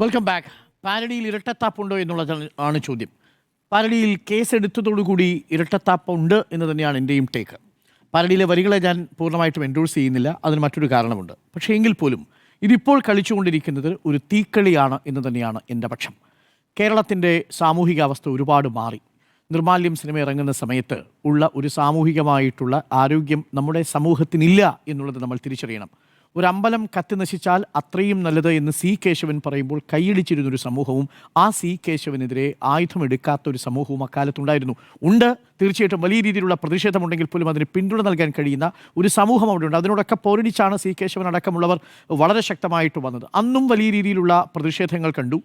Welcome back. പാരഡിയിൽ ഇരട്ടത്താപ്പുണ്ടോ എന്നുള്ളതാണ് ചോദ്യം. പാരഡിയിൽ കേസെടുത്തതോടുകൂടി ഇരട്ടത്താപ്പുണ്ട് എന്ന് തന്നെയാണ് എൻ്റെയും ടേക്ക്. പാരഡിയിലെ വരികളെ ഞാൻ പൂർണ്ണമായിട്ടും എൻഡോഴ്സ് ചെയ്യുന്നില്ല, അതിന് മറ്റൊരു കാരണമുണ്ട്. പക്ഷേ എങ്കിൽ പോലും ഇതിപ്പോൾ കളിച്ചുകൊണ്ടിരിക്കുന്നത് ഒരു തീക്കളിയാണ് എന്ന് തന്നെയാണ് എൻ്റെ പക്ഷം. കേരളത്തിൻ്റെ സാമൂഹികാവസ്ഥ ഒരുപാട് മാറി. നിർമാല്യം സിനിമ ഇറങ്ങുന്ന സമയത്ത് ഉള്ള ഒരു സാമൂഹികമായിട്ടുള്ള ആരോഗ്യം നമ്മുടെ സമൂഹത്തിനില്ല എന്നുള്ളത് നമ്മൾ തിരിച്ചറിയണം. ഒരു അമ്പലം കത്തി നശിച്ചാൽ അത്രയും നല്ലത് എന്ന് സി കേശവൻ പറയുമ്പോൾ കൈയടിച്ചിരുന്നൊരു സമൂഹവും ആ സി കേശവനെതിരെ ആയുധമെടുക്കാത്ത ഒരു സമൂഹവും അക്കാലത്തുണ്ടായിരുന്നു. ഉണ്ട്, തീർച്ചയായിട്ടും വലിയ രീതിയിലുള്ള പ്രതിഷേധമുണ്ടെങ്കിൽ പോലും അതിന് പിന്തുണ നൽകാൻ കഴിയുന്ന ഒരു സമൂഹം അവിടെ ഉണ്ട്. അതിനോടൊക്കെ പോരടിച്ചാണ് സി കേശവൻ അടക്കമുള്ളവർ വളരെ ശക്തമായിട്ട് വന്നത്. അന്നും വലിയ രീതിയിലുള്ള പ്രതിഷേധങ്ങൾ കണ്ടു.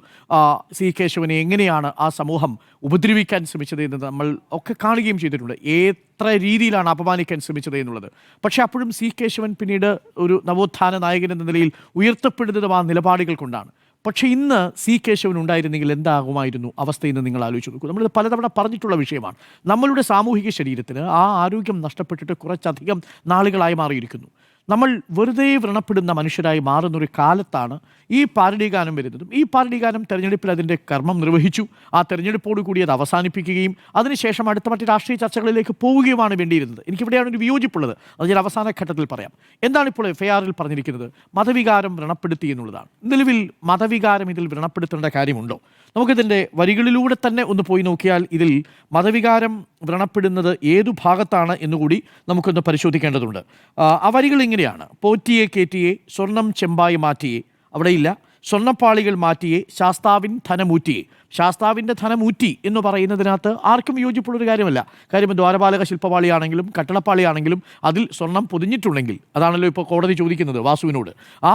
സി കേശവനെ എങ്ങനെയാണ് ആ സമൂഹം ഉപദ്രവിക്കാൻ ശ്രമിച്ചത് എന്ന് നമ്മൾ ഒക്കെ കാണുകയും ചെയ്തിട്ടുണ്ട്. എത്ര രീതിയിലാണ് അപമാനിക്കാൻ ശ്രമിച്ചത് എന്നുള്ളത്. പക്ഷേ അപ്പോഴും സി കേശവൻ പിന്നീട് ഒരു നവോത്ഥാന നായകൻ എന്ന നിലയിൽ ഉയർത്തപ്പെടുന്നതും ആ നിലപാടുകൾ കൊണ്ടാണ്. പക്ഷേ ഇന്ന് സി കേശവൻ ഉണ്ടായിരുന്നെങ്കിൽ എന്താകുമായിരുന്നു അവസ്ഥയെന്ന് നിങ്ങൾ ആലോചിച്ച് നോക്കൂ. നമ്മളിത് പലതവണ പറഞ്ഞിട്ടുള്ള വിഷയമാണ്. നമ്മളുടെ സാമൂഹിക ശരീരത്തിന് ആ ആരോഗ്യം നഷ്ടപ്പെട്ടിട്ട് കുറച്ചധികം നാളുകളായി മാറിയിരിക്കുന്നു. നമ്മൾ വെറുതെ വ്രണപ്പെടുന്ന മനുഷ്യരായി മാറുന്നൊരു കാലത്താണ് ഈ പാരഡി ഗാനം വരുന്നതും. ഈ പാരഡി ഗാനം തെരഞ്ഞെടുപ്പിൽ അതിൻ്റെ കർമ്മം നിർവഹിച്ചു. ആ തെരഞ്ഞെടുപ്പോട് കൂടി അത് അവസാനിപ്പിക്കുകയും അതിനുശേഷം അടുത്ത മറ്റ് രാഷ്ട്രീയ ചർച്ചകളിലേക്ക് പോവുകയുമാണ് വേണ്ടിയിരുന്നത്. എനിക്കിവിടെയാണ് ഒരു വിയോജിപ്പുള്ളത്. അത് ഞാൻ അവസാന ഘട്ടത്തിൽ പറയാം. എന്താണ് ഇപ്പോൾ FIR-ൽ പറഞ്ഞിരിക്കുന്നത്? മതവികാരം വ്രണപ്പെടുത്തി എന്നുള്ളതാണ്. നിലവിൽ മതവികാരം ഇതിൽ വ്രണപ്പെടുത്തേണ്ട കാര്യമുണ്ടോ? നമുക്കിതിൻ്റെ വരികളിലൂടെ തന്നെ ഒന്ന് പോയി നോക്കിയാൽ ഇതിൽ മതവികാരം വ്രണപ്പെടുന്നത് ഏതു ഭാഗത്താണ് എന്നുകൂടി നമുക്കൊന്ന് പരിശോധിക്കേണ്ടതുണ്ട്. ആ വരികൾ ഇങ്ങനെയാണ്: പോറ്റിയെ കേറ്റിയെ സ്വർണം ചെമ്പായി മാറ്റിയെ, അവിടെയില്ല. സ്വർണ്ണപ്പാളികൾ മാറ്റിയെ ശാസ്താവിൻ ധനമൂറ്റിയെ. ശാസ്താവിൻ്റെ ധനമൂറ്റി എന്ന് പറയുന്നതിനകത്ത് ആർക്കും യോജിപ്പുള്ളൊരു കാര്യമല്ല. കാര്യം ദ്വാരപാലക ശില്പപാളിയാണെങ്കിലും കട്ടളപ്പാളിയാണെങ്കിലും അതിൽ സ്വർണം പൊതിഞ്ഞിട്ടുണ്ടെങ്കിൽ, അതാണല്ലോ ഇപ്പോൾ കോടതി ചോദിക്കുന്നത് വാസുവിനോട്, ആ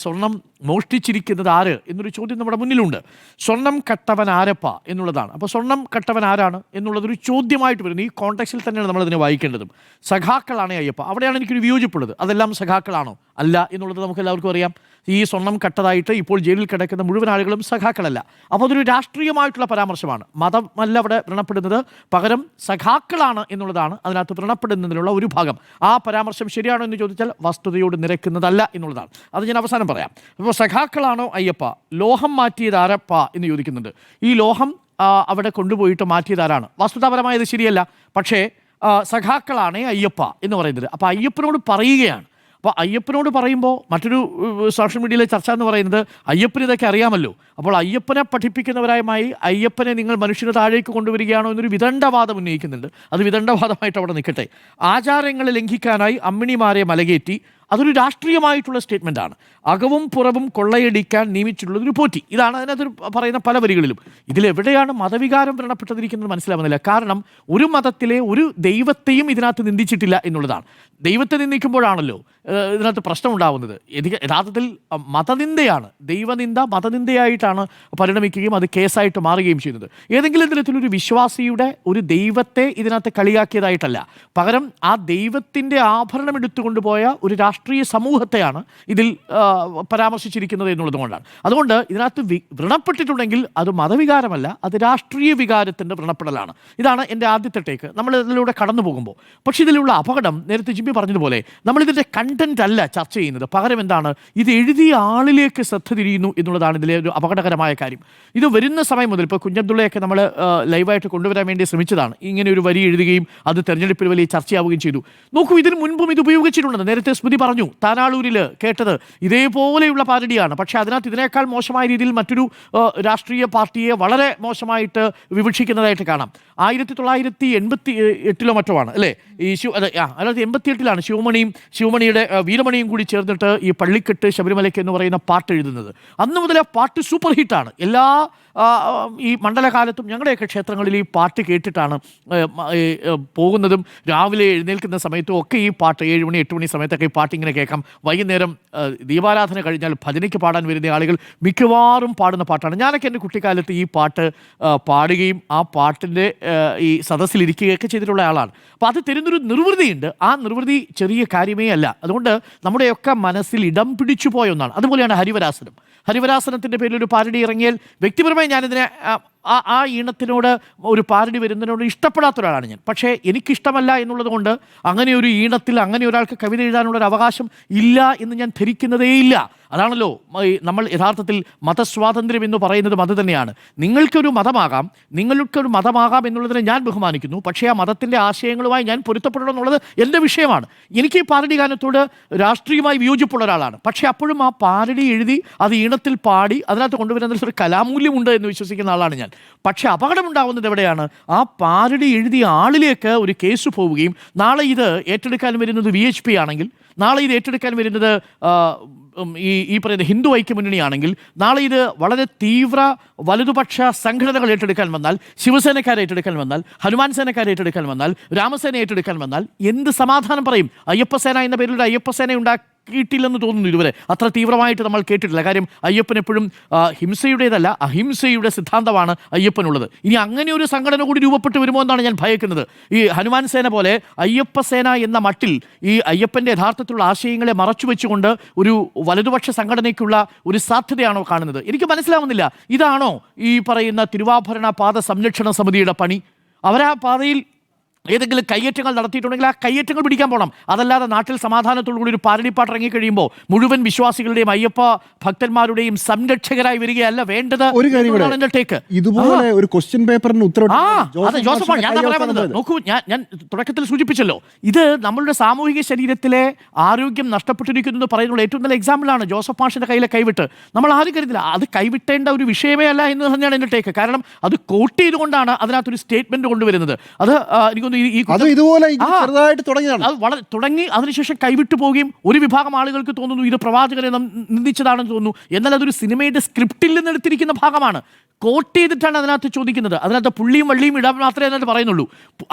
സ്വർണം മോഷ്ടിച്ചിരിക്കുന്നത് ആര് എന്നൊരു ചോദ്യം നമ്മുടെ മുന്നിലുണ്ട്. സ്വർണം കട്ടവൻ ആരപ്പ എന്നുള്ളതാണ്. അപ്പോൾ സ്വർണം കട്ടവൻ ആരാണ് എന്നുള്ളതൊരു ചോദ്യമായിട്ട് വരുന്നു. ഈ കോണ്ടെക്സ്റ്റിൽ തന്നെയാണ് നമ്മളതിനെ വായിക്കേണ്ടതും. സഖാക്കളാണ് അയ്യപ്പ. അവിടെയാണ് എനിക്കൊരു വിയോജിപ്പുള്ളത്. അതെല്ലാം സഖാക്കളാണോ? അല്ല എന്നുള്ളത് നമുക്ക് എല്ലാവർക്കും അറിയാം. ഈ സ്വർണം കട്ടതായിട്ട് ഇപ്പോൾ ജയിലിൽ കിടക്കുന്ന മുഴുവൻ ആളുകളും സഖാക്കളല്ല. അപ്പോൾ അതൊരു രാഷ്ട്രീയമായിട്ടുള്ള പരാമർശമാണ്. മതമല്ല അവിടെ വ്രണപ്പെടുന്നത്, പകരം സഖാക്കളാണ് എന്നുള്ളതാണ് അതിനകത്ത് വ്രണപ്പെടുന്നതിനുള്ള ഒരു ഭാഗം. ആ പരാമർശം ശരിയാണോ എന്ന് ചോദിച്ചാൽ വസ്തുതയോട് നിരക്കുന്നതല്ല എന്നുള്ളതാണ്. അത് ഞാൻ അവസാനം പറയാം. അപ്പോൾ സഖാക്കളാണോ അയ്യപ്പ? ലോഹം മാറ്റിയത് ആരപ്പ എന്ന് ചോദിക്കുന്നുണ്ട്. ഈ ലോഹം അവിടെ കൊണ്ടുപോയിട്ട് മാറ്റിയതാരാണ്? വസ്തുതാപരമായത് ശരിയല്ല, പക്ഷേ സഖാക്കളാണേ അയ്യപ്പ എന്ന് പറയുന്നത്. അപ്പോൾ അയ്യപ്പനോട് പറയുകയാണ്. അപ്പോൾ അയ്യപ്പനോട് പറയുമ്പോൾ മറ്റൊരു സോഷ്യൽ മീഡിയയിലെ ചർച്ച എന്ന് പറയുന്നത് അയ്യപ്പന് ഇതൊക്കെ അറിയാമല്ലോ, അപ്പോൾ അയ്യപ്പനെ പഠിപ്പിക്കുന്നവരായി അയ്യപ്പനെ നിങ്ങൾ മനുഷ്യന് താഴേക്ക് കൊണ്ടുവരികയാണോ എന്നൊരു വിദണ്ഡവാദം ഉന്നയിക്കുന്നുണ്ട്. അത് വിദണ്ഡവാദമായിട്ട് അവിടെ നിൽക്കട്ടെ. ആചാരങ്ങളെ ലംഘിക്കാനായി അമ്മിണിമാരെ മലകേറ്റി, അതൊരു രാഷ്ട്രീയമായിട്ടുള്ള സ്റ്റേറ്റ്മെൻറ്റാണ്. അകവും പുറവും കൊള്ളയടിക്കാൻ നിയമിച്ചിട്ടുള്ളതൊരു പോറ്റി. ഇതാണ് അതിനകത്ത് പറയുന്ന പല വരികളിലും. ഇതിലെവിടെയാണ് മതവികാരം വ്രണപ്പെട്ടിരിക്കുന്നത് മനസ്സിലാവുന്നില്ല. കാരണം ഒരു മതത്തിലെ ഒരു ദൈവത്തെയും ഇതിനകത്ത് നിന്ദിച്ചിട്ടില്ല എന്നുള്ളതാണ്. ദൈവത്തെ നിന്ദിക്കുമ്പോഴാണല്ലോ ഇതിനകത്ത് പ്രശ്നം ഉണ്ടാവുന്നത്. യഥാർത്ഥത്തിൽ മതനിന്ദയാണ്, ദൈവനിന്ദ മതനിന്ദയായിട്ടാണ് പരിണമിക്കുകയും അത് കേസായിട്ട് മാറുകയും ചെയ്യുന്നത്. ഏതെങ്കിലും തരത്തിലൊരു വിശ്വാസിയുടെ ഒരു ദൈവത്തെ ഇതിനകത്ത് കളിയാക്കിയതായിട്ടല്ല, പകരം ആ ദൈവത്തിൻ്റെ ആഭരണം എടുത്തുകൊണ്ടുപോയ ഒരു രാഷ്ട്രീയ സമൂഹത്തെയാണ് ഇതിൽ പരാമർശിച്ചിരിക്കുന്നത് എന്നുള്ളത് കൊണ്ടാണ്. അതുകൊണ്ട് ഇതിനകത്ത് വ്രണപ്പെട്ടിട്ടുണ്ടെങ്കിൽ അത് മതവികാരമല്ല, അത് രാഷ്ട്രീയ വികാരത്തിൻ്റെ വ്രണപ്പെടലാണ്. ഇതാണ് എൻ്റെ ആദ്യത്തെ ടേക്ക്. നമ്മൾ ഇതിലൂടെ കടന്നു പോകുമ്പോൾ പക്ഷേ ഇതിലുള്ള അപകടം, നേരത്തെ ജിമ്മി പറഞ്ഞതുപോലെ, നമ്മളിതിൻ്റെ കണ്ടന്റ് അല്ല ചർച്ച ചെയ്യുന്നത്, പകരം എന്താണ്, ഇത് എഴുതിയ ആളിലേക്ക് ശ്രദ്ധ തിരിയുന്നു എന്നുള്ളതാണ് ഇതിലെ ഒരു അപകടകരമായ കാര്യം. ഇത് വരുന്ന സമയം മുതൽ ഇപ്പോൾ കുഞ്ഞബ്ദുള്ളയൊക്കെ നമ്മൾ ലൈവായിട്ട് കൊണ്ടുവരാൻ വേണ്ടി ശ്രമിച്ചതാണ്. ഇങ്ങനെ ഒരു വരി എഴുതുകയും അത് തെരഞ്ഞെടുപ്പിൽ വലിയ ചർച്ചയാവുകയും ചെയ്തു. നോക്കൂ, ഇതിന് മുൻപും ഇത് ഉപയോഗിച്ചിട്ടുണ്ട്. നേരത്തെ സ്മൃതി പറഞ്ഞു, താനാളൂരിൽ കേട്ടത് ഇതേപോലെയുള്ള പാരഡിയാണ്. പക്ഷേ അതിനകത്ത് ഇതിനേക്കാൾ മോശമായ രീതിയിൽ മറ്റൊരു രാഷ്ട്രീയ പാർട്ടിയെ വളരെ മോശമായിട്ട് വിവക്ഷിക്കുന്നതായിട്ട് കാണാം. 1988 മറ്റോ ആണ് അല്ലേ ഈ 1988 ശിവമണിയുടെ വീരമണിയും കൂടി ചേർന്നിട്ട് ഈ പള്ളിക്കെട്ട് ശബരിമലയ്ക്ക് എന്ന് പറയുന്ന പാട്ട് എഴുതുന്നത്. അന്ന് മുതൽ ആ പാട്ട് സൂപ്പർ ഹിറ്റാണ്. എല്ലാ ഈ മണ്ഡലകാലത്തും ഞങ്ങളുടെയൊക്കെ ക്ഷേത്രങ്ങളിൽ ഈ പാട്ട് കേട്ടിട്ടാണ് പോകുന്നതും രാവിലെ എഴുന്നേൽക്കുന്ന സമയത്തും ഒക്കെ ഈ പാട്ട് 7 മണി 8 മണി സമയത്തൊക്കെ ഈ പാട്ട് ഇങ്ങനെ കേൾക്കാം. വൈകുന്നേരം ദീപാരാധന കഴിഞ്ഞാൽ ഭജനയ്ക്ക് പാടാൻ വരുന്ന ആളുകൾ മിക്കവാറും പാടുന്ന പാട്ടാണ്. ഞാനൊക്കെ എൻ്റെ കുട്ടിക്കാലത്ത് ഈ പാട്ട് പാടുകയും ആ പാട്ടിൻ്റെ ഈ സദസ്സിലിരിക്കുകയൊക്കെ ചെയ്തിട്ടുള്ള ആളാണ്. അപ്പോൾ അത് തരുന്നൊരു നിർവൃതിയുണ്ട്. ആ നിർവൃതി ചെറിയ കാര്യമേ അല്ല. അതുകൊണ്ട് നമ്മുടെയൊക്കെ മനസ്സിൽ ഇടം പിടിച്ചു പോയ ഒന്നാണ്. അതുപോലെയാണ് ഹരിവരാസനം. ഹരിവരാസനത്തിൻ്റെ പേരിൽ ഒരു പാരഡി ഇറങ്ങിയാൽ വ്യക്തിപരമായി ഞാനിതിനെ ആ ഈണത്തിനോട് ഒരു പാരഡി വരുന്നതിനോട് ഇഷ്ടപ്പെടാത്ത ഒരാളാണ് ഞാൻ. പക്ഷേ എനിക്കിഷ്ടമല്ല എന്നുള്ളത് കൊണ്ട് അങ്ങനെ ഒരു ഈണത്തിൽ അങ്ങനെ ഒരാൾക്ക് കവിത എഴുതാനുള്ളൊരു അവകാശം ഇല്ല എന്ന് ഞാൻ ധരിക്കുന്നതേയില്ല. അതാണല്ലോ നമ്മൾ യഥാർത്ഥത്തിൽ മതസ്വാതന്ത്ര്യം എന്ന് പറയുന്നതും അത് തന്നെയാണ്. നിങ്ങൾക്കൊരു മതമാകാം എന്നുള്ളതിനെ ഞാൻ ബഹുമാനിക്കുന്നു. പക്ഷേ ആ മതത്തിൻ്റെ ആശയങ്ങളുമായി ഞാൻ പൊരുത്തപ്പെടണം എന്നുള്ളത് എൻ്റെ വിഷയമാണ്. എനിക്ക് ഈ പാരഡി ഗാനത്തോട് രാഷ്ട്രീയമായി വിയോജിപ്പുള്ള ഒരാളാണ്. പക്ഷേ അപ്പോഴും ആ പാരഡി എഴുതി അത് ഈണത്തിൽ പാടി അതിനകത്ത് കൊണ്ടുവരുന്ന ഒരു കലാമൂല്യമുണ്ട് എന്ന് വിശ്വസിക്കുന്ന ആളാണ് ഞാൻ. പക്ഷേ അപകടമുണ്ടാകുന്നത് എവിടെയാണ്? ആ പാരഡി എഴുതിയ ആളിലേക്ക് ഒരു കേസ് പോവുകയും നാളെ ഇത് ഏറ്റെടുക്കാൻ വരുന്നത് VHP ആണെങ്കിൽ, നാളെ ഇത് ഏറ്റെടുക്കാൻ വരുന്നത് ഈ പറയുന്ന ഹിന്ദു ഐക്യമുന്നണിയാണെങ്കിൽ, നാളെ ഇത് വളരെ തീവ്ര വലതുപക്ഷ സംഘടനകൾ ഏറ്റെടുക്കാൻ വന്നാൽ, ശിവസേനക്കാരെ ഏറ്റെടുക്കാൻ വന്നാൽ, ഹനുമാൻ സേനക്കാരെ ഏറ്റെടുക്കാൻ വന്നാൽ, രാമസേന ഏറ്റെടുക്കാൻ വന്നാൽ എന്ത് സമാധാനം പറയും? അയ്യപ്പസേന എന്ന പേരിൽ അയ്യപ്പസേന ഉണ്ടാക്കിയിട്ടില്ലെന്ന് തോന്നുന്നു. ഇതുവരെ അത്ര തീവ്രമായിട്ട് നമ്മൾ കേട്ടിട്ടില്ല. കാര്യം അയ്യപ്പൻ എപ്പോഴും ഹിംസയുടേതല്ല, അഹിംസയുടെ സിദ്ധാന്തമാണ് അയ്യപ്പനുള്ളത്. ഇനി അങ്ങനെ ഒരു സംഘടന കൂടി രൂപപ്പെട്ട് വരുമോ എന്നാണ് ഞാൻ ഭയക്കുന്നത്. ഈ ഹനുമാൻ സേന പോലെ അയ്യപ്പസേന എന്ന മട്ടിൽ ഈ അയ്യപ്പൻ്റെ യഥാർത്ഥത്തിലുള്ള ആശയങ്ങളെ മറച്ചു വെച്ചുകൊണ്ട് ഒരു വലതുപക്ഷ സംഘടനയ്ക്കുള്ള ഒരു സാധ്യതയാണോ കാണുന്നത്? എനിക്ക് മനസ്സിലാവുന്നില്ല. ഇതാണോ ഈ പറയുന്ന തിരുവാഭരണ പാത സംരക്ഷണ സമിതിയുടെ പണി? അവരാ പാതയിൽ ഏതെങ്കിലും കയ്യേറ്റങ്ങൾ നടത്തിയിട്ടുണ്ടെങ്കിൽ ആ കയ്യേറ്റങ്ങൾ പിടിക്കാൻ പോകണം. അതല്ലാതെ നാട്ടിൽ സമാധാനത്തോടുകൂടി ഒരു പാരടിപ്പാട്ട് ഇറങ്ങിക്കഴിയുമ്പോൾ മുഴുവൻ വിശ്വാസികളുടെയും അയ്യപ്പ ഭക്തന്മാരുടെയും സംരക്ഷകരായി വരികയല്ല വേണ്ടത്. ഒരു കാര്യം ഇതുപോലെ ഒരു ക്വസ്റ്റ്യൻ പേപ്പറിന് ജോസഫ് ഞാൻ പറയാൻ വന്നത് നോക്കൂ, ഞാൻ തുടക്കത്തിൽ സൂചിപ്പിച്ചല്ലോ, ഇത് നമ്മളുടെ സാമൂഹിക ശരീരത്തിലെ ആരോഗ്യം നഷ്ടപ്പെട്ടിരിക്കുന്നു എന്ന് പറയുന്നത് ഏറ്റവും നല്ല എക്സാമ്പിളാണ്. ജോസഫ് മാഷിന്റെ കയ്യിലെ കൈവിട്ട് നമ്മൾ ആരും കരുതില്ല. അത് കൈവിട്ടേണ്ട ഒരു വിഷയമേ അല്ല എന്ന് തന്നെയാണ് എൻ്റെ ടേക്ക്. കാരണം അത് കോട്ട് ചെയ്തുകൊണ്ടാണ് അതിനകത്തൊരു സ്റ്റേറ്റ്മെന്റ് കൊണ്ടുവരുന്നത്. അത് എനിക്കൊന്ന് തുടങ്ങി അതിനുശേഷം കൈവിട്ടു പോവുകയും ഒരു വിഭാഗം ആളുകൾക്ക് തോന്നുന്നു ഇത് പ്രവാചകരെ നിന്ദിച്ചതാണെന്ന് തോന്നുന്നു. എന്നാൽ അതൊരു സിനിമയുടെ സ്ക്രിപ്റ്റിൽ നിന്ന് എടുത്തിരിക്കുന്ന ഭാഗമാണ്. കോട്ട് ചെയ്തിട്ടാണ് അതിനകത്ത് ചോദിക്കുന്നത്. അതിനകത്ത് പുള്ളിയും വള്ളിയും ഇടാൻ മാത്രമേ അതിനകത്ത് പറയുന്നുള്ളൂ.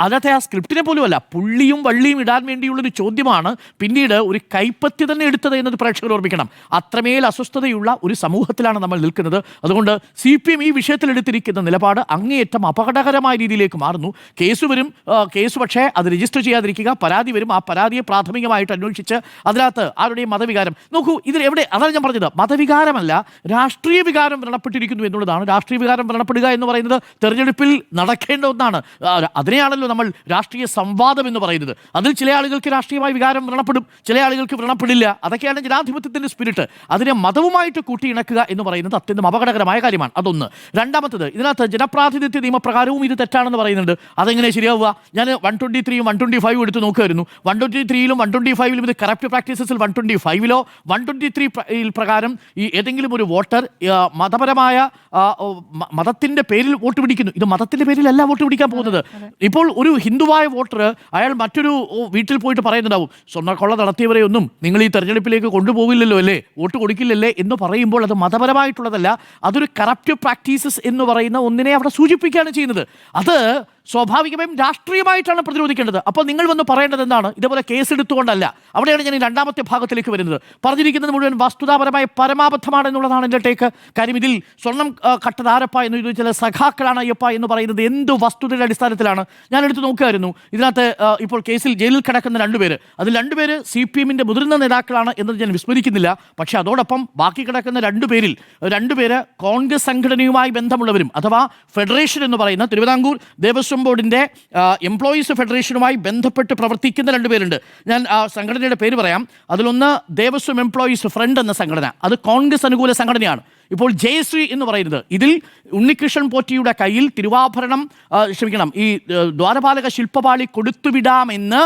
അതിനകത്തെ ആ സ്ക്രിപ്റ്റിനെ പോലും അല്ല, പുള്ളിയും വള്ളിയും ഇടാൻ വേണ്ടിയുള്ളൊരു ചോദ്യമാണ് പിന്നീട് ഒരു കൈപ്പത്തി തന്നെ എടുത്തത് എന്നത് പ്രേക്ഷകർ ഓർമ്മിക്കണം. അത്രമേൽ അസ്വസ്ഥതയുള്ള ഒരു സമൂഹത്തിലാണ് നമ്മൾ നിൽക്കുന്നത്. അതുകൊണ്ട് CPM ഈ വിഷയത്തിൽ എടുത്തിരിക്കുന്ന നിലപാട് അങ്ങേയറ്റം അപകടകരമായ രീതിയിലേക്ക് മാറുന്നു. കേസ് വരും, കേസ് പക്ഷേ അത് രജിസ്റ്റർ ചെയ്യാതിരിക്കുക, പരാതി വരും, ആ പരാതിയെ പ്രാഥമികമായിട്ട് അന്വേഷിച്ച് അതിനകത്ത് ആരുടെയും മതവികാരം നോക്കൂ. ഇതിൽ എവിടെ, അതാണ് ഞാൻ പറഞ്ഞത്, മതവികാരമല്ല രാഷ്ട്രീയ വികാരം വ്രണപ്പെട്ടിരിക്കുന്നു എന്നുള്ളതാണ്. രാഷ്ട്രീയ വികാരം വ്രണപ്പെടുക എന്ന് പറയുന്നത് തെരഞ്ഞെടുപ്പിൽ നടക്കേണ്ട ഒന്നാണ്. അതിനെയാണല്ലോ നമ്മൾ രാഷ്ട്രീയ സംവാദം എന്ന് പറയുന്നത്. അതിൽ ചില ആളുകൾക്ക് രാഷ്ട്രീയമായ വികാരം വ്രണപ്പെടും, ചില ആളുകൾക്ക് വ്രണപ്പെടില്ല. അതൊക്കെയാണ് ജനാധിപത്യത്തിൻ്റെ സ്പിരിറ്റ്. അതിനെ മതവുമായിട്ട് കൂട്ടിയിണക്കുക എന്ന് പറയുന്നത് അത്യന്തം അപകടകരമായ കാര്യമാണ്. അതൊന്ന്. രണ്ടാമത്തത്, ഇതിനകത്ത് ജനപ്രാതിനിധ്യ നിയമപ്രകാരവും ഇത് തെറ്റാണെന്ന് പറയുന്നുണ്ട്. അതെങ്ങനെ ശരിയാവുക? ഞാൻ 123യും 125 എടുത്ത് നോക്കുമായിരുന്നു. 123ലും 125ലും ഇത് കറപ്റ്റ് പ്രാക്ടീസസിൽ 125ലോ 123 പ്രകാരം ഈ ഏതെങ്കിലും ഒരു വോട്ടർ മതപരമായ മതത്തിന്റെ പേരിൽ വോട്ട് പിടിക്കുന്നു. ഇത് മതത്തിന്റെ പേരിലല്ല വോട്ട് പിടിക്കാൻ പോകുന്നത്. ഇപ്പോൾ ഒരു ഹിന്ദുവായ വോട്ടർ അയാൾ മറ്റൊരു വീട്ടിൽ പോയിട്ട് പറയുന്നുണ്ടാവും, സ്വർണ്ണക്കൊള്ള നടത്തിയവരെ ഒന്നും നിങ്ങൾ ഈ തെരഞ്ഞെടുപ്പിലേക്ക് കൊണ്ടുപോകില്ലല്ലോ അല്ലേ, വോട്ട് കൊടുക്കില്ലല്ലേ എന്ന് പറയുമ്പോൾ അത് മതപരമായിട്ടുള്ളതല്ല, അതൊരു കറപ്റ്റ് പ്രാക്ടീസസ് എന്ന് പറയുന്ന ഒന്നിനെ അവിടെ സൂചിപ്പിക്കുകയാണ് ചെയ്യുന്നത്. അത് സ്വാഭാവികമായും രാഷ്ട്രീയമായിട്ടാണ് പ്രതിരോധിക്കേണ്ടത്. അപ്പോൾ നിങ്ങൾ വന്ന് പറയേണ്ടത് എന്താണ്? ഇതേപോലെ കേസെടുത്തുകൊണ്ടല്ല. അവിടെയാണ് ഞാൻ ഈ രണ്ടാമത്തെ ഭാഗത്തിലേക്ക് വരുന്നത്. പറഞ്ഞിരിക്കുന്നത് മുഴുവൻ വസ്തുതാപരമായ പരമാബദ്ധമാണ് എന്നുള്ളതാണ് എൻ്റെ ടേക്ക്. കാര്യം ഇതിൽ സ്വർണം കട്ടത് ആരപ്പ എന്ന് ചോദിച്ചാൽ സഖാക്കളാണ് അയ്യപ്പ എന്ന് പറയുന്നത് എന്ത് വസ്തുതയുടെ അടിസ്ഥാനത്തിലാണ്? ഞാൻ എടുത്ത് നോക്കുമായിരുന്നു. ഇതിനകത്ത് ഇപ്പോൾ കേസിൽ ജയിലിൽ കിടക്കുന്ന രണ്ടുപേര്, അതിൽ രണ്ടുപേര് CPMന്റെ മുതിർന്ന നേതാക്കളാണ് എന്നത് ഞാൻ വിസ്മരിക്കുന്നില്ല. പക്ഷേ അതോടൊപ്പം ബാക്കി കിടക്കുന്ന രണ്ടുപേര് കോൺഗ്രസ് സംഘടനയുമായി ബന്ധമുള്ളവരും, അഥവാ ഫെഡറേഷൻ എന്ന് പറയുന്ന തിരുവിതാംകൂർ ദേവസ്വം ബോർഡിൻ്റെ എംപ്ലോയീസ് ഫെഡറേഷനുമായി ബന്ധപ്പെട്ട് പ്രവർത്തിക്കുന്ന രണ്ടുപേരുണ്ട്. ഞാൻ ആ സംഘടനയുടെ പേര് പറയാം. അതിലൊന്ന് ദേവസ്വം എംപ്ലോയീസ് ഫ്രണ്ട് എന്ന സംഘടന, അത് കോൺഗ്രസ് അനുകൂല സംഘടനയാണ്. ഇപ്പോൾ ജയശ്രീ എന്ന് പറയുന്നത്, ഇതിൽ ഉണ്ണികൃഷ്ണൻ പോറ്റിയുടെ കയ്യിൽ ഈ ദ്വാരപാലക ശില്പപാളി കൊടുത്തുവിടാമെന്ന്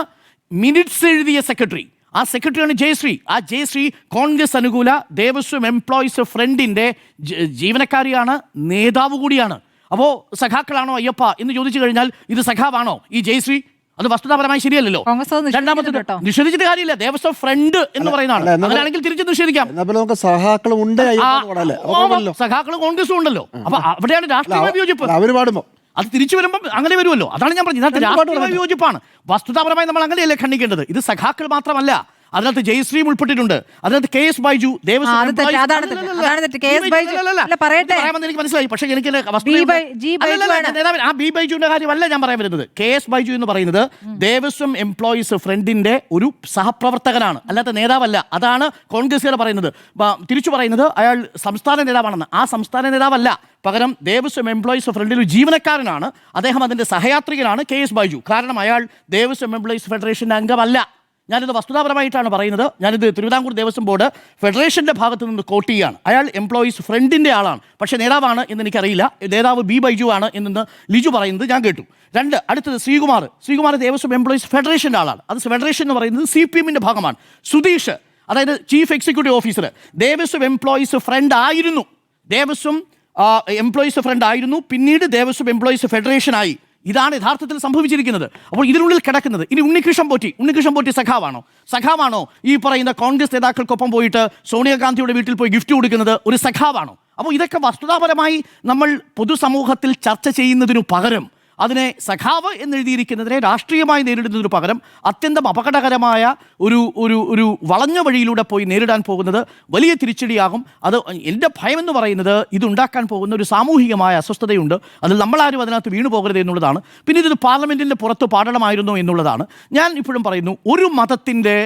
മിനിറ്റ്സ് എഴുതിയ സെക്രട്ടറി, ആ സെക്രട്ടറിയാണ് ജയശ്രീ. ആ ജയശ്രീ കോൺഗ്രസ് അനുകൂല ദേവസ്വം എംപ്ലോയീസ് ഫ്രണ്ടിൻ്റെ ജീവനക്കാരിയാണ്, നേതാവ് കൂടിയാണ്. അപ്പോൾ സഖാക്കളാണോ അയ്യപ്പ എന്ന് ചോദിച്ചു കഴിഞ്ഞാൽ ഇത് സഖാവാണോ ഈ ജയശ്രീ? അത് വസ്തുതാപരമായി ശരിയല്ലോ. രണ്ടാമത്തെ നിഷേധിച്ചിട്ട് കാര്യമില്ല. ദേവസ്വം ഫ്രണ്ട് എന്ന് പറയുന്നതാണ്. അങ്ങനെയാണെങ്കിൽ തിരിച്ച് നിഷേധിക്കാം. സഖാക്കളും കോൺഗ്രസും ഉണ്ടല്ലോ. അപ്പൊ അവിടെയാണ് രാഷ്ട്രീയ വിയോജിപ്പ്. അത് തിരിച്ചു വരുമ്പോൾ അങ്ങനെ വരുമല്ലോ. അതാണ് ഞാൻ പറഞ്ഞത്, ഇതിനകത്ത് രാഷ്ട്രീയ വിയോജിപ്പാണ്. വസ്തുതാപരമായി നമ്മൾ അങ്ങനെയല്ലേ ഖണ്ഡിക്കേണ്ടത്. ഇത് സഖാക്കൾ മാത്രമല്ല, അതിനകത്ത് ജയശ്രീ ഉൾപ്പെട്ടിട്ടുണ്ട്, അതിനകത്ത് KS ബൈജു ദേവസ്വം എനിക്ക് മനസ്സിലായി. പക്ഷേ എനിക്ക് ആ ബി ബൈജുവിന്റെ കാര്യമല്ല ഞാൻ പറയാൻ വരുന്നത്. KS ബൈജു എന്ന് പറയുന്നത് ദേവസ്വം എംപ്ലോയീസ് ഫ്രണ്ടിന്റെ ഒരു സഹപ്രവർത്തകനാണ്, അല്ലാത്ത നേതാവല്ല. അതാണ് കോൺഗ്രസ്സുകാർ പറയുന്നത്. തിരിച്ചു പറയുന്നത് അയാൾ സംസ്ഥാന നേതാവാണെന്ന്. ആ സംസ്ഥാന നേതാവല്ല, പകരം ദേവസ്വം എംപ്ലോയീസ് ഫ്രണ്ടിൽ ഒരു ജീവനക്കാരനാണ്. അദ്ദേഹം അതിന്റെ സഹയാത്രികനാണ് KS ബൈജു. കാരണം അയാൾ ദേവസ്വം എംപ്ലോയീസ് ഫെഡറേഷന്റെ അംഗമല്ല. ഞാനിത് വസ്തുതാപരമായിട്ടാണ് പറയുന്നത്. ഞാനിത് തിരുവിതാംകൂർ ദേവസ്വം ബോർഡ് ഫെഡറേഷൻ്റെ ഭാഗത്ത് നിന്ന് കോട്ട് ചെയ്യുകയാണ്. അയാൾ എംപ്ലോയീസ് ഫ്രണ്ടിൻ്റെ ആളാണ്, പക്ഷേ നേതാവാണ് എന്ന് എനിക്കറിയില്ല. നേതാവ് ബി ബൈജു ആണ് എന്ന് ലിജു പറയുന്നത് ഞാൻ കേട്ടു. അടുത്തത് ശ്രീകുമാർ ദേവസ്വം എംപ്ലോയീസ് ഫെഡറേഷൻ്റെ ആളാണ്. അത് ഫെഡറേഷൻ എന്ന് പറയുന്നത് CPM-ൻ്റെ ഭാഗമാണ്. സുധീഷ്, അതായത് chief executive officer, Devaswom employees front ആയിരുന്നു. എംപ്ലോയീസ് ഫ്രണ്ട് ആയിരുന്നു, പിന്നീട് ദേവസ്വം എംപ്ലോയീസ് ഫെഡറേഷനായി. ഇതാണ് യഥാർത്ഥത്തിൽ സംഭവിച്ചിരിക്കുന്നത്. അപ്പോൾ ഇതിനുള്ളിൽ കിടക്കുന്നത് ഇനി ഉണ്ണികൃഷ്ണൻ പോറ്റി സഖാവാണോ ഈ പറയുന്ന കോൺഗ്രസ് നേതാക്കൾക്കൊപ്പം പോയിട്ട് സോണിയാഗാന്ധിയുടെ വീട്ടിൽ പോയി ഗിഫ്റ്റ് കൊടുക്കുന്നത് ഒരു സഖാവാണോ? അപ്പോൾ ഇതൊക്കെ വസ്തുതാപരമായി നമ്മൾ പൊതുസമൂഹത്തിൽ ചർച്ച ചെയ്യുന്നതിനു പകരം അതിനെ സഖാവ് എന്നെഴുതിയിരിക്കുന്നതിനെ രാഷ്ട്രീയമായി നേരിടുന്നതിനു പകരം അത്യന്തം അപകടകരമായ ഒരു വളഞ്ഞ വഴിയിലൂടെ പോയി നേരിടാൻ പോകുന്നത് വലിയ തിരിച്ചടിയാകും. അത് എൻ്റെ ഭയമെന്ന് പറയുന്നത് ഇതുണ്ടാക്കാൻ പോകുന്ന ഒരു സാമൂഹികമായ അസ്വസ്ഥതയുണ്ട്. അതിൽ നമ്മളാരും അതിനകത്ത് വീണു പോകരുത് എന്നുള്ളതാണ്. പിന്നെ ഇത് പാർലമെൻറ്റിൻ്റെ പുറത്ത് പാടണമായിരുന്നു എന്നുള്ളതാണ്. ഞാൻ ഇപ്പോഴും പറയുന്നു, ഒരു മതത്തിൻ്റെ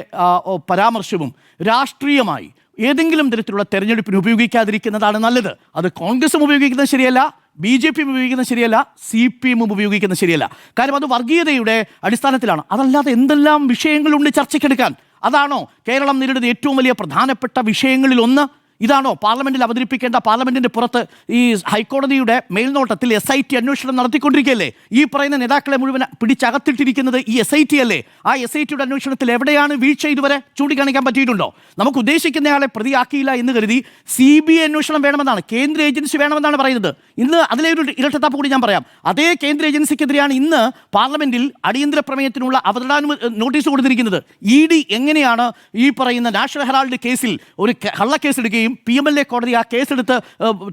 പരാമർശവും രാഷ്ട്രീയമായി ഏതെങ്കിലും തരത്തിലുള്ള തെരഞ്ഞെടുപ്പിന് ഉപയോഗിക്കാതിരിക്കുന്നതാണ് നല്ലത്. അത് കോൺഗ്രസും ഉപയോഗിക്കുന്നത് ശരിയല്ല, BJP ഉപയോഗിക്കുന്നത് ശരിയല്ല, CPM ഉപയോഗിക്കുന്നത് ശരിയല്ല. കാര്യം അത് വർഗീയതയുടെ അടിസ്ഥാനത്തിലാണ്. അതല്ലാതെ എന്തെല്ലാം വിഷയങ്ങളുണ്ട് ചർച്ചയ്ക്കെടുക്കാൻ? അതാണോ കേരളം നേരിടുന്ന ഏറ്റവും വലിയ പ്രധാനപ്പെട്ട വിഷയങ്ങളിൽ ഒന്ന്? ഇതാണോ പാർലമെന്റിൽ അവതരിപ്പിക്കേണ്ട? പാർലമെന്റിന്റെ പുറത്ത് ഈ ഹൈക്കോടതിയുടെ മേൽനോട്ടത്തിൽ SIT അന്വേഷണം നടത്തിക്കൊണ്ടിരിക്കുകയല്ലേ? ഈ പറയുന്ന നേതാക്കളെ മുഴുവൻ പിടിച്ചകത്തിട്ടിരിക്കുന്നത് ഈ SIT അല്ലേ? ആ SITയുടെ അന്വേഷണത്തിൽ എവിടെയാണ് വീഴ്ച ഇതുവരെ ചൂണ്ടിക്കാണിക്കാൻ പറ്റിയിട്ടുണ്ടോ? നമുക്ക് ഉദ്ദേശിക്കുന്നയാളെ പ്രതിയാക്കിയില്ല എന്ന് കരുതി CBI അന്വേഷണം വേണമെന്നാണ്, കേന്ദ്ര ഏജൻസി വേണമെന്നാണ് പറയുന്നത്. ഇന്ന് അതിലെ ഒരു ഇരട്ടത്താപ്പ് കൂടി ഞാൻ പറയാം. അതേ കേന്ദ്ര ഏജൻസിക്കെതിരെയാണ് ഇന്ന് പാർലമെന്റിൽ അടിയന്തര പ്രമേയത്തിനുള്ള നോട്ടീസ് കൊടുത്തിരിക്കുന്നത്. ED എങ്ങനെയാണ് ഈ പറയുന്ന നാഷണൽ ഹെറാൾഡ് കേസിൽ ഒരു കള്ളക്കേസ് എടുക്കുകയും PMLA കോടതി ആ കേസെടുത്ത്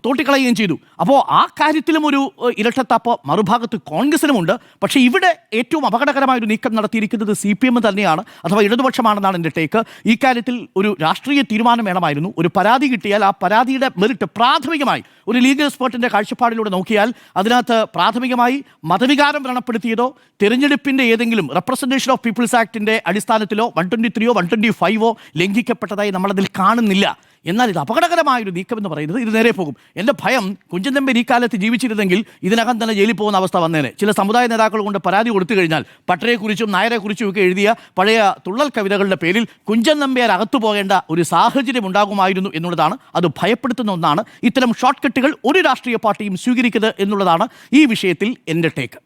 തോട്ടിക്കളയുകയും ചെയ്തു. അപ്പോൾ ആ കാര്യത്തിലും ഒരു ഇരട്ടത്താപ്പ് മറുഭാഗത്ത് കോൺഗ്രസിനുമുണ്ട്. പക്ഷേ ഇവിടെ ഏറ്റവും അപകടകരമായ ഒരു നീക്കം നടത്തിയിരിക്കുന്നത് CPM തന്നെയാണ്, അഥവാ ഇടതുപക്ഷമാണെന്നാണ് എൻ്റെ ടേക്ക്. ഈ കാര്യത്തിൽ ഒരു രാഷ്ട്രീയ തീരുമാനം വേണമായിരുന്നു. ഒരു പരാതി കിട്ടിയാൽ ആ പരാതിയുടെ മെറിറ്റ് പ്രാഥമികമായി ഒരു ലീഗൽ എക്സ്പേർട്ടിൻ്റെ കാഴ്ചപ്പാടിലൂടെ നോക്കിയാൽ അതിനകത്ത് പ്രാഥമികമായി മതവികാരം വ്രണപ്പെടുത്തിയതോ തിരഞ്ഞെടുപ്പിൻ്റെ ഏതെങ്കിലും റെപ്രസെൻറ്റേഷൻ ഓഫ് പീപ്പിൾസ് ആക്ടിൻ്റെ അടിസ്ഥാനത്തിലോ 123 125 ലംഘിക്കപ്പെട്ടതായി നമ്മളതിൽ കാണുന്നില്ല. എന്നാൽ ഇത് അപകടകരമായൊരു നീക്കം എന്ന് പറയുന്നത് ഇത് നേരെ പോകും. എൻ്റെ ഭയം, കുഞ്ചൻ നമ്പ്യാർ ഈ കാലത്ത് ജീവിച്ചിരുന്നെങ്കിൽ ഇതിനകം തന്നെ ജയിലിൽ പോകുന്ന അവസ്ഥ വന്നേനെ. ചില സമുദായ നേതാക്കൾ കൊണ്ട് പരാതി കൊടുത്തു കഴിഞ്ഞാൽ പട്ടരെക്കുറിച്ചും നായരെക്കുറിച്ചും ഒക്കെ എഴുതിയ പഴയ തുള്ളൽ കവിതകളുടെ പേരിൽ കുഞ്ചൻ നമ്പ്യാർ അകത്തു പോകേണ്ട ഒരു സാഹചര്യം ഉണ്ടാകുമായിരുന്നു എന്നുള്ളതാണ്. അത് ഭയപ്പെടുത്തുന്ന ഒന്നാണ്. ഇത്തരം ഷോർട്ട് കട്ടുകൾ ഒരു രാഷ്ട്രീയ പാർട്ടിയും സ്വീകരിക്കുന്നത് എന്നുള്ളതാണ് ഈ വിഷയത്തിൽ എൻ്റെ ടേക്ക്.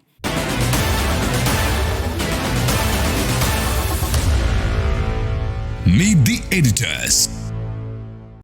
Meet the editors.